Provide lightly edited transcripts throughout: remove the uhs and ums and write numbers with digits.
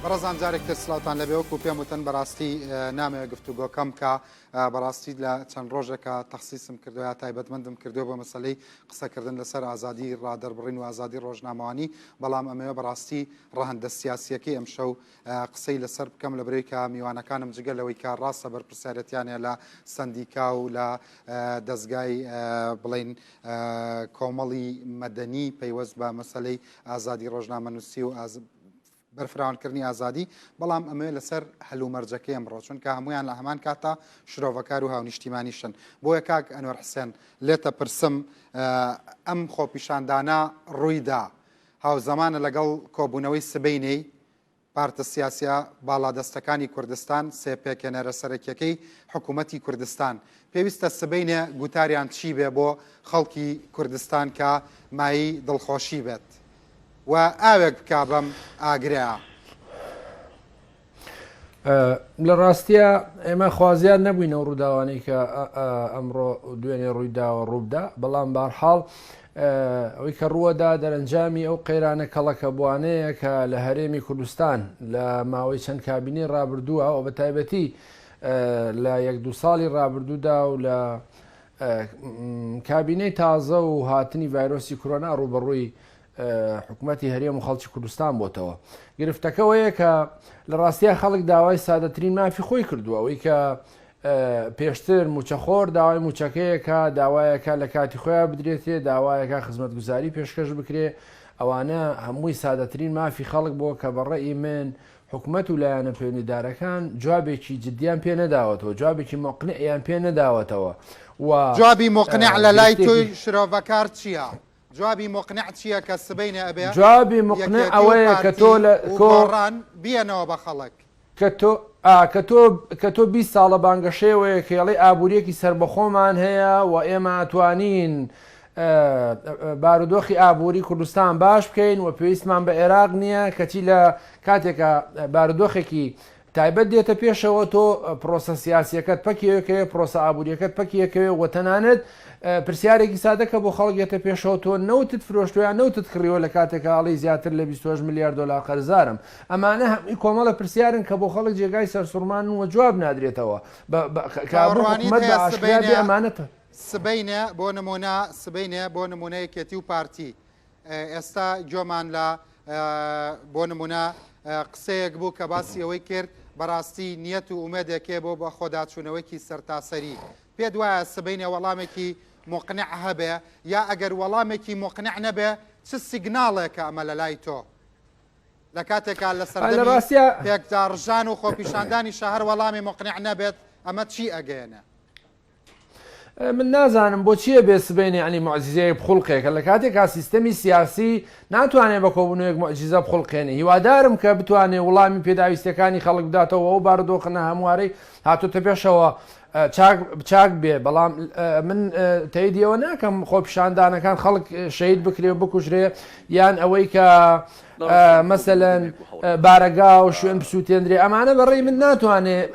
بەڕێزان جارێک تر سلااوتان لەبێ وەکو پێم وتن بەڕاستی نامەوێت گفتوگۆکەم کە بەڕاستی لە چەند ڕۆژێکە تەخسیسم کردووە تایبەتمەندم کردووە بە مەسلەی قسەکردن لەسەر ئازادی ڕادەربڕین و ئازادی ڕۆژنامەوانی بەڵام ئەمەوە بەڕاستی ڕەهەندە سیاسیەکەی ئەم شەو قسەی لەسەر بکەم لە برەوەی کە میوانەکانم جگەلەوەی کە ڕاستە بەرپرسیارەتیانە لە سندیکا و لە دەستگای بڵین کۆمەڵی مەدەنی پەیوەست بە مەسلەی ئازادی ڕۆژنامەنووسی و بەرفراوانکردنی ئازادی بەڵام ئەمە لەسەر هەلومەرجەکەی ئەمڕۆ چونکە هەمویان لە هەمان کاتە شرۆڤەکار و هاونیشتیمانیشن بۆیە کاک ئەنوەر حسێن لێتە پرسم ئەم خۆپیشاندانە ڕوویدا هاوزەمانە لەگەڵ کۆبوونەوەی سبەینەی پارتە سیاسە باڵادەستەکانی کوردستان سێ پێکەنەرە سەرەکیەکەی حکوومەتی کوردستان پێویستە سبەینە گوتاریان چی بێ بۆ خەڵکی کوردستان کە مایی دڵخۆشی بێت و ئاوێک بکا بەم ئاگرەیە لە ڕاستیە ئێمە خوازیان نەبووینەوە ڕووداوانەی کە ئەمڕۆ دوێنێ ڕوویداوە ڕووبدا بەڵام بارحاڵ ئەوەی کە ڕووەدا دەرەنجامی ئەو قەیرانە کەڵەکە بوانەیە کە لە هەرێمی کوردستان لە ماوەی چەند کابینەی ڕابردووە و بە تایبەتی لە 1-2 ساڵی ڕابردوودا و لە کابینەی تازە و هاتنی ڤایرۆسی کۆرۆنا ڕوبەڕووی حکوومەتی هەرێم و خەڵکی کوردستان بۆتەوە گرفتەکەوەیە کە لە ڕاستیە خەڵک داوای سادەترین مافی خۆی کردووە ئەوەی کە پێشتر موچەخۆر داوای موچەکەیەکە داوایەکە لە کاتی خۆیان بدرێتێ داوایەکە خزمەتگوزاری پێشکەش بکرێ ئەوانە هەمووی سادەترین مافی خەڵک بۆ کە بەڕێی من حکوومەت و لایەنە پەیوەندیدارەکان جوابێکی جددیان پێ نەداوەتەوە جوابێکی مۆقنعیان پێ نەداوەتەوە و جوابی مۆقنع لە لای تۆی شرۆڤەکار چییە؟ جوابی مۆقنع چییە کە سبەینە ئەبێ؟ جوابی مۆقنع ئەوەیە کە تۆ لە کۆڕان بێنەوە بە خەڵک کە تۆ 20 ساڵە بانگەشەیەوەیە کێڵی ئابوووریەکی سربەخۆمان هەیە و ئێمە ئەتوانین بارودۆخی ئابووری کوردستان باش بکەین و پێویستمان بە عێراق نییە کەچی لە کاتێکە بارودۆخێکی تایبەت دێتە پێشەوە تۆ پرۆسە سیاسیەکەت پەکیەکەوێ پرۆسە ئابوووریەکەت پەکیەکەوێ و تەنانەت پرسیارێکی سادەکە بۆ خەڵکێتە پێشەوە تۆ نەوتت فرۆشتویان نەوتت کڕیەوە لە کاتێکە ئاڵی زیاتر لە 28 میلیارد دلار قەرزارم ئەمانە هەمی کۆمەڵە پرسیارن کە بۆ خەڵک جێگای سەرسوڕمان و جواب نادرێتەوە ئەمانەتە سبەینە بۆ نمونە سبەینە بۆ نمونەیەکێتی و پارتی ئێستا گوێمان لە بۆ نمونە قسەیەک بوو کە باسی ئەوەی کرد بەڕاستی نیەت و ئومێدێکێ بۆ بە خۆداچوونەوەیکی سەرتاسەری پێ دوایە سبەینە وەڵامێکی مقنع هەبێ یا ئەگەر وەڵامێکی مقنع نەبێ چ سیگناڵێکە ئەمە لە لای تۆ لە کاتێکا لە سەردەمی پێکداڕژان و خۆپیشاندانی شەهر وەڵامی مقنع نەبێت ئەمە چی ئەگەیەنە؟ من نازانم بۆ چییە بێ سبەینێ ئەنی معجززەیە بخڵقێکە لە کاتێکا سیستەمی سیاسی ناتوانێت بە کۆبوونەوەیەک معجززە بخڵقێنێ هیوادارم کە بتوانێت وڵامی پێداویستەکانی خەڵک بداتەوە و بارودۆخنە هەموارەی هاتوتە پێشەوە چاک بێ بەڵام من تاییدیەوە ناکەم خۆپیشاندانەکان خەڵک شەید بکرێ و بکوژرێ یان ئەوەی کە مەسەلەن بارەگا و شوێن بسووتێنرێ ئەمانە بەڕێی من ناتوانێت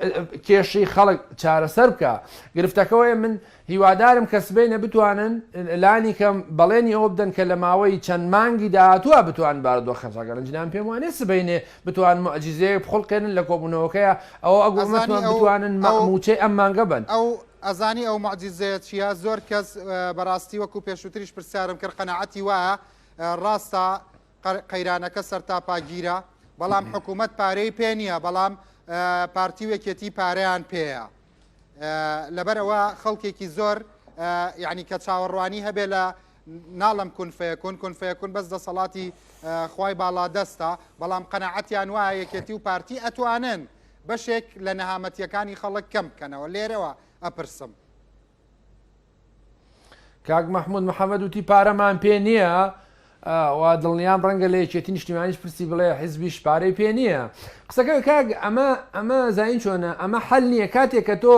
کێشەی خەڵک چارەسەر بکە گرفتەکەوەیە من هیوادارم کە سبەینە بتوانن لانی کەم بەڵێنی ئەوە بدەن کە لە ماوەی چەند مانگی داهاتووە بتوان بارودۆخەکە لەنجیان پێم وانێ سبەینێ بتوان معجززەیە بخڵقێنن لە کۆبوونەوەکەیە ئەوە ئەگوڵمەتمان بتوانن موچەی ئەم مانگە بن ئەو ئەزانی ئەو معجززەیە چیە زۆر کەس بەڕاستی وەکو پێشووتریش پرسیارم کرد قەنەعەتی وایە ڕاستە قەیرانەکە سەرتاپاگیرە بەڵام حکوومەت پارەی پێ نییە بەڵام پارتی وەکێتی پارەیان پێەیە لەبەرەوە خەڵکێکی زۆر یعنی کە چاوەڕوانی هەبێ لە ناڵم کونفەیەکون بەس دەسەڵاتی خوای باڵادەستە بەڵام قەنەعەتیان وایە یەکێتی و پارتی ئەتوانن بەشێک لە نەهامەتیەکانی خەڵک کەم بکەنەوە لێرەوە ئەپرسم کاک مەحموود محەممەد وتی پارەمان پێ نییە وا دڵنیام ڕەنگە لە یەکێتی نیشتیمانیش پرسی بڵێ حیزبیش پارەی پێ نییە قسەکە کاک ئەمە زین چۆنە ئەمە حەل نییە کاتێک کە تۆ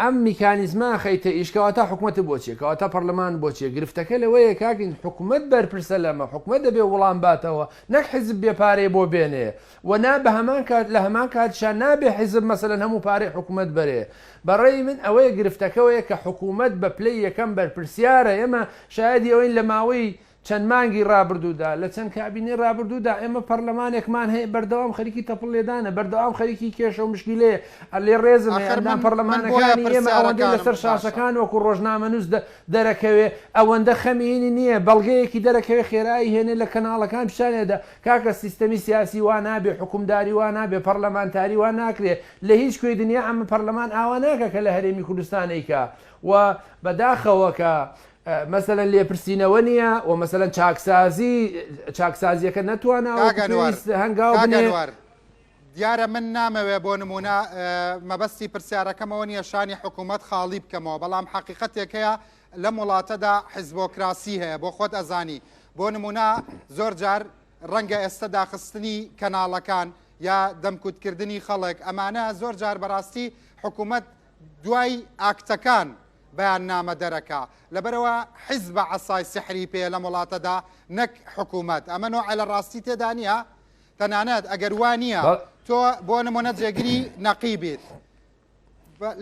ئەم میکانیزمە خەیتە ئیشکەواتە حکوومەت بۆچیە کەواتە پەرلەمان بۆچیە گرفتەکە لەوەیە کاکن حکوومەت بەرپرسە لەمە حکوومەت دەبێ وەڵام باتەوە نەک حیزب بێ پارەی بۆ بێنێ و نا بە هەمان کات لە هەمان کاتشان نابێ حیزب مەسەلەن هەموو پارەی حکوومەت بەرێ بەڕێی من ئەوەیە گرفتەکەوەیە کە حکوومەت بە پلەی یەکەم بەرپرسیارە ئێمە شایدی ئەوەین لە ماوەی چەند مانگی ڕابردوودا لە چەند کابینی ڕابردوودا ئێمە پەرلەمانێکمان هەیە بەردەوام خەریکی تەپڵ لێدانە بەردەوام خەریکی کێشە و مشکلەیە لێ ڕێزم ئەندام پەرلەمانەکانی ئێمە ئەوەندە لەسەر شاشەکان وەکو ڕۆژنامە نووس دەرەکەوێ ئەوەندە خەمینی نییە بەڵگەیەکی دەرەکەوێ خێرایی هێنێ لە کەناڵەکان پیشانێدا کاکە سیستەمی سیاسی وا نابێ حکومداری وا نابێ پەرلەمانتاری وا ناکرێ لە هیچ کوێی دنیا ئەمە پەرلەمان ئاوا ناکە کە لە هەرێمی کوردستانەیکە و بەداخەوەکە مەسەلەن لێپرسینەوە نییە و مەسەلەن چاکسازیەکە نەتوانە هەنگاو بنێ. دیارە من نامەوێ بۆ نمونە مەبەستی پرسیارەکەمەوە نیە شانی حکوومەت خاڵی بکەمەوە بەڵام حقیقەتێکەیە لە وڵاتەدا حیزبۆکراسی هەیە بۆ خۆت ئەزانی بۆ نمونە زۆر جار ڕەنگە ئێستا داخستنی کەناڵەکان یا دەمکوتکردنی خەڵک ئەمانە زۆر جار بەڕاستی حکوومەت دوای ئاکتەکان بەیان نامە دەرەکە لەبەرەوە حیزب بە عەسای سحری پێ لە وڵاتەدا نەک حکوومەت ئەمە نوع لە ڕاستی تێدا نیە تەنانەت ئەگەر وانە تۆ بۆ نمونە جێگیری نەقی بێت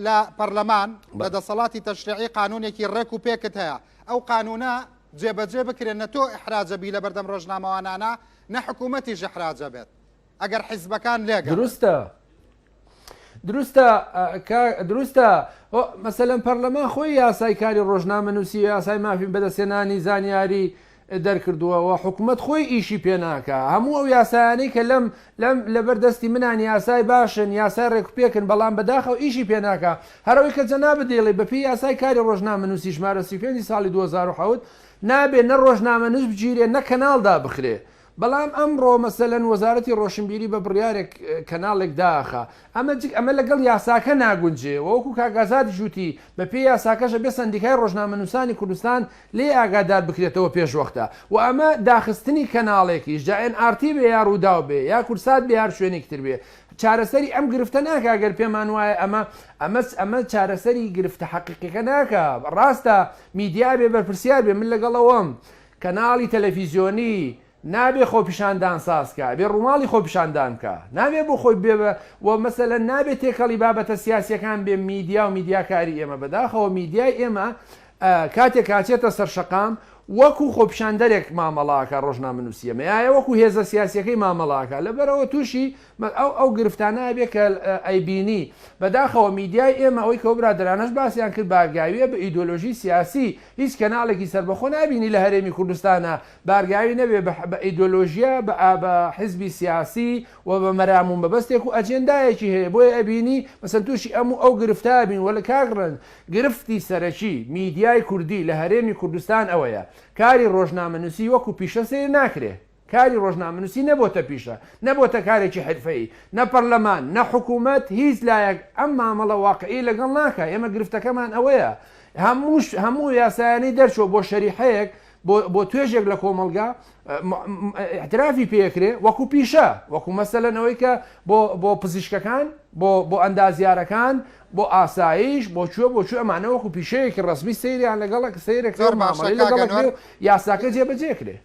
لە پەرلەمان لە دەسەڵاتی تەشریعی قانونێکی ڕێک و پێکت هەیە ئەو قانونە جێبەجێ بکرێن نە تۆ ئیحراجەبی لە بەردەم ڕۆژنامەوانانە نە حکوومەتیش ئیحراجە بێت ئەگەر حیزبەکان لێگە دروستە مەسەلەن پەرلەمان خۆی یاسای کاری ڕۆژنامە نووسی یاسای مافی بەدەستێنانی زانیاری دەرکردووەوە حکوومەت خۆی ئیشی پێ ناکە هەموو ئەو یاسایانەی کە لەبەردەستی منان یاسای باشن یاسای ڕێکپێکن بەڵام بەداخەوە ئیشی پێ ناکە هەرەوەی کە جەنابە دێڵێ بەپی یاسای کاری ڕۆژنامە نووسی ژمارە 35 ساڵی 2007 نابێت نە ڕۆژنامە نووس بگیرێ نە کەناڵدا بخرێ بەڵام ئەمڕۆ مەسەلەن وەزارەتی ڕۆشنبیری بە بڕیارێک کەناڵێک داخە ئەمە لەگەڵ یاساکە ناگونجێ وەکو کاگازاتی ژووتی بە پێی یاساکەشە بێ سندیکای ڕۆژنامە نووسانی کوردستان لێ ئاگادار بکرێتەوە پێشوەختە و ئەمە داخستنی کەناڵێکیش جاێن ئارتی بێ یا ڕووداو بێ یا کورسات بێ هەر شوێنێکتر بێ چارەسەری ئەم گرفتە ناکە ئەگەر پێمان وایە ئەمە چارەسەری گرفتە حەقیقیەکە ناکە ڕاستە میدیا بێ بەرپرسیار بێ من لەگەڵەوەم کەناڵی تەلەڤیزیۆنی نابێ خۆپیشاندان سازکە بێ ڕووماڵی خۆپیشاندان بکە نابێ بۆ خۆی بێ و مەسەلە نابێت تێکەڵی بابەتە سیاسیەکان بێ میدیا و میدیاکاری ئێمە بەداخەوە میدیای ئێمە کاتێک کاچێتە سەر شەقام وەکو خۆپیشاندەرێک مامەڵاکە ڕۆژنامە نووسیەمە یایە وەکو هێزە سیاسیەکەی مامەڵاکە لەبەرەوە تووشی ئەو گرفتانە بێ کە ئەیبینی بەداخەوە میدیای ئێمە ئەوەی کەەوە برادرانەش باسییان کرد بارگاویە بە ئیدۆلۆژی سیاسی هیچ کەناڵێکی سەربەخۆ نبینی لە هەرێمی کوردستانە بارگاوی نەبێ بە ئیدۆلۆژیە بە حیزبی سیاسی و بە مەرامون بەبەستێک و ئەجێندایەکی هەیە بۆیە ئەبینی مەسەن تووشی ئەو گرفتابین وەلە کاگڕن گرفتی سەرەکی میدیای کوردی لە هەرێمی کوردستان ئەوەیە کاری ڕۆژنامە نووسی وەکو پیشە سێر ناکرێ کاری ڕۆژنامە نووسی نەبۆتە پیشە نەبۆتە کارێکی حرفەیی نە پەرلەمان نە حکوومەت هیچ لایەک ئەم مامەڵە واقعی لەگەڵ ناکە ئێمە گرفتەکەمان ئەوەیە هەموو یاسایانەی دەرچۆ بۆ شەریحەیەک بۆ توێژێک لە کۆمەلگا احترافی پێکرێ وەکو پیشە وەکو مەسەلەنەوەی کە بۆ پزیشکەکان بۆ ئەندازیارەکان بۆ ئاسایش بۆ ئەمانە وەکو پیشەیەکی ڕسمی سەیریان لەگەڵ سەیرێک مامەڵی لەگەڵ یاساکە جێبەجێ کرێ